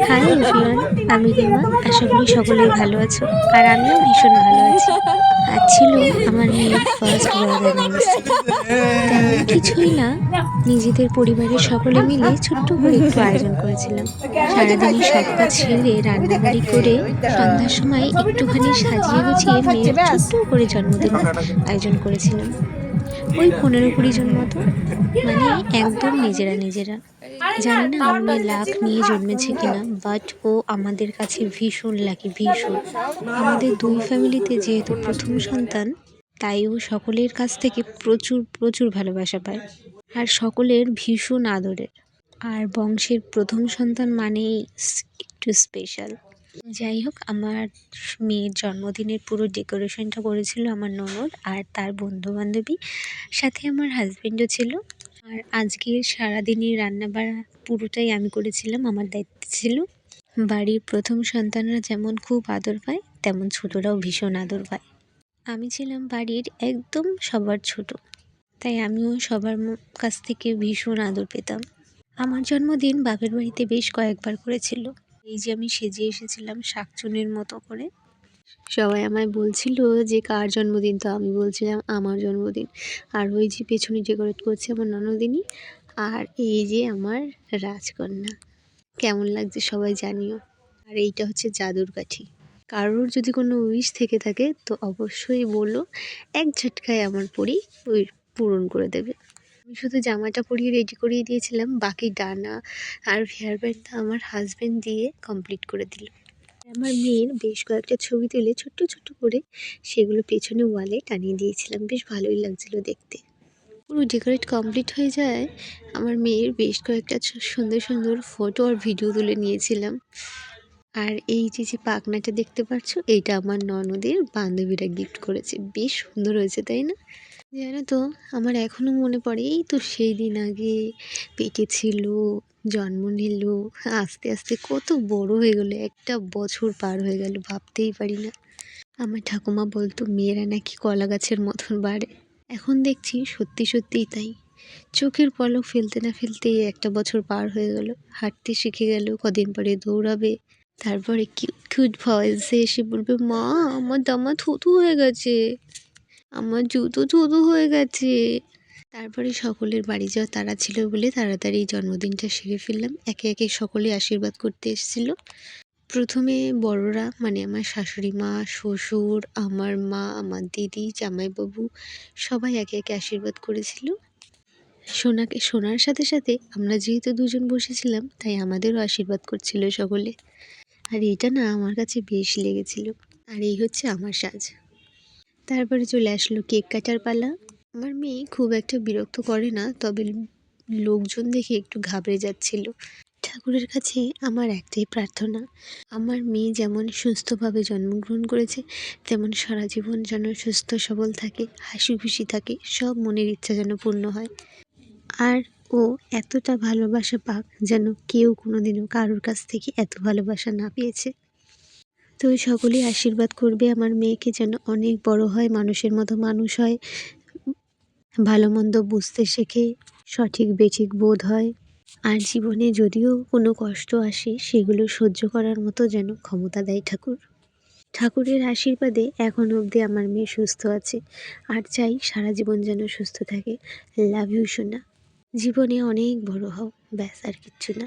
Hi everyone, আমি রিমা। আশা করি সকলেই ভালো আছো, আর আমিও ভীষণ ভালো আছি। আজ ছিল আমার মেয়ের ফার্স্ট বার্থ অ্যানিভার্সারি। তেমন কিছুই না, নিজেদের পরিবারের সকলে মিলে ছোট্ট করে একটু আয়োজন করেছিলাম। সারাদিনই সব কাজ সেরে রান্নাবাড়ি করে সন্ধ্যার সময় একটুখানি সাজিয়ে গুছিয়ে মেয়ের ছোট্ট করে জন্মদিন আয়োজন করেছিলাম। ওই 15-20 জন মতো, মানে একদম নিজেরা নিজেরা। জানি না আমার মেয়ে লাক নিয়ে জন্মেছে কিনা, বাট ও আমাদের কাছে ভীষণ লাকি, ভীষণ। আমাদের দুই ফ্যামিলিতে যেহেতু প্রথম সন্তান, তাই ও সকলের কাছ থেকে প্রচুর প্রচুর ভালোবাসা পায়, আর সকলের ভীষণ আদরের। আর বংশের প্রথম সন্তান মানেই একটু স্পেশাল। যাই হোক, আমার মেয়ের জন্মদিনের পুরো ডেকোরেশনটা করেছিল আমার ননদ আর তার বন্ধু বান্ধবী, সাথে আমার হাজবেন্ডও ছিল। আর আজকের সারাদিনের রান্নাবাড়া পুরোটাই আমি করেছিলাম, আমার দায়িত্ব ছিল। বাড়ির প্রথম সন্তানরা যেমন খুব আদর পায়, তেমন ছোটরাও ভীষণ আদর পায়। আমি ছিলাম বাড়ির একদম সবার ছোট, তাই আমিও সবার কাছ থেকে ভীষণ আদর পেতাম। আমার জন্মদিন বাপের বাড়িতে বেশ কয়েকবার করেছিল। এই যে আমি সেজে এসেছিলাম শাকচুনির মতো করে, সবাই আমায় বলছিল যে কার জন্মদিন, তো আমি বলছিলাম আমার জন্মদিন। আর ওই যে পেছনে ডেকোরেট করছে আমার ননদিনী, আর এই যে আমার রাজকন্যা। কেমন লাগছে সবাই জানিও। আর এইটা হচ্ছে জাদুর কাঠি। কারোর যদি কোনো উইশ থেকে থাকে তো অবশ্যই বলো, এক ঝটকায় আমার পরি ওই পূরণ করে দেবে। আমি শুধু জামাটা পরিয়ে রেডি করিয়ে দিয়েছিলাম, বাকি ডানা আর হেয়ার ব্যান্ডটা আমার হাজব্যান্ড দিয়ে কমপ্লিট করে দিল। আমার মেয়ের বেশ কয়েকটা ছবি তুলে ছোট্ট ছোট্ট করে সেগুলো পেছনে ওয়ালে টানিয়ে দিয়েছিলাম, বেশ ভালোই লাগছিল দেখতে। পুরো ডেকোরেট কমপ্লিট হয়ে যায়, আমার মেয়ের বেশ কয়েকটা সুন্দর সুন্দর ফটো আর ভিডিও তুলে নিয়েছিলাম। আর এই যে যে পাখনাটা দেখতে পাচ্ছ, এইটা আমার ননদের বান্ধবীরা গিফট করেছে, বেশ সুন্দর হয়েছে তাই না? জানো তো, আমার এখনো মনে পড়ে, এই তো সেই দিন আগে পেটে ছিল, জন্ম নিল, আস্তে আস্তে কত বড় হয়ে গেল, একটা বছর পার হয়ে গেল, ভাবতেই পারি না। আমার ঠাকুমা বলতো মেয়েরা নাকি কলা গাছের মতন বাড়ে। এখন দেখছি সত্যি সত্যিই তাই। চোখের পলক ফেলতে না ফেলতেই একটা বছর পার হয়ে গেল, হাঁটতে শিখে গেল, কদিন পরে দৌড়াবে, তারপরে কিউট কিউট ভয়েসে এসে বলবে, মা আমার জামা থুতু হয়ে গেছে, আমার জুতো থুতু হয়ে গেছে। তারপরে সকলের বাড়ি যাওয়া তাড়া ছিল বলে তাড়াতাড়ি জন্মদিনটা সেরে ফেললাম। একে একে সকলে আশীর্বাদ করতে এসেছিল। প্রথমে বড়রা, মানে আমার শাশুড়ি মা, শ্বশুর, আমার মা, আমার দিদি, জামাইবাবু, সবাই একে একে আশীর্বাদ করেছিল। সোনার সাথে সাথে আমরা যেহেতু দুজন বসেছিলাম, তাই আমাদেরও আশীর্বাদ করছিল সকলে। আর এটা না আমার কাছে বেশ লেগেছিল। আর এই হচ্ছে আমার সাজ। তারপরে চলে আসলো কেক কাটার পালা। আমার মেয়ে খুব একটা বিরক্ত করে না, তবে লোকজন দেখে একটু ঘাবড়ে যাচ্ছিল। ঠাকুরের কাছে আমার একটাই প্রার্থনা, আমার মেয়ে যেমন সুস্থভাবে জন্মগ্রহণ করেছে, তেমন সারা জীবন যেন সুস্থ সবল থাকে, হাসি খুশি থাকে, সব মনের ইচ্ছা যেন পূর্ণ হয়। আর ও এতটা ভালোবাসা পাক যেন কেউ কোনোদিনও কারোর কাছ থেকে এত ভালোবাসা না পেয়েছে। তো সকলেই আশীর্বাদ করবে আমার মেয়েকে যেন অনেক বড় হয়, মানুষের মতো মানুষ হয়, ভালো মন্দ বুঝতে শেখে, সঠিক বেঠিক বোধ হয়। আর জীবনে যদিও কোনো কষ্ট আসে, সেগুলো সহ্য করার মতো যেন ক্ষমতা দেয় ঠাকুর। ঠাকুরের আশীর্বাদে এখন অবধি আমার মেয়ে সুস্থ আছে, আর চাই সারা জীবন যেন সুস্থ থাকে। লাভ ইউ সোনা, জীবনে অনেক বড় হও, ব্যাস আর কিচ্ছু না।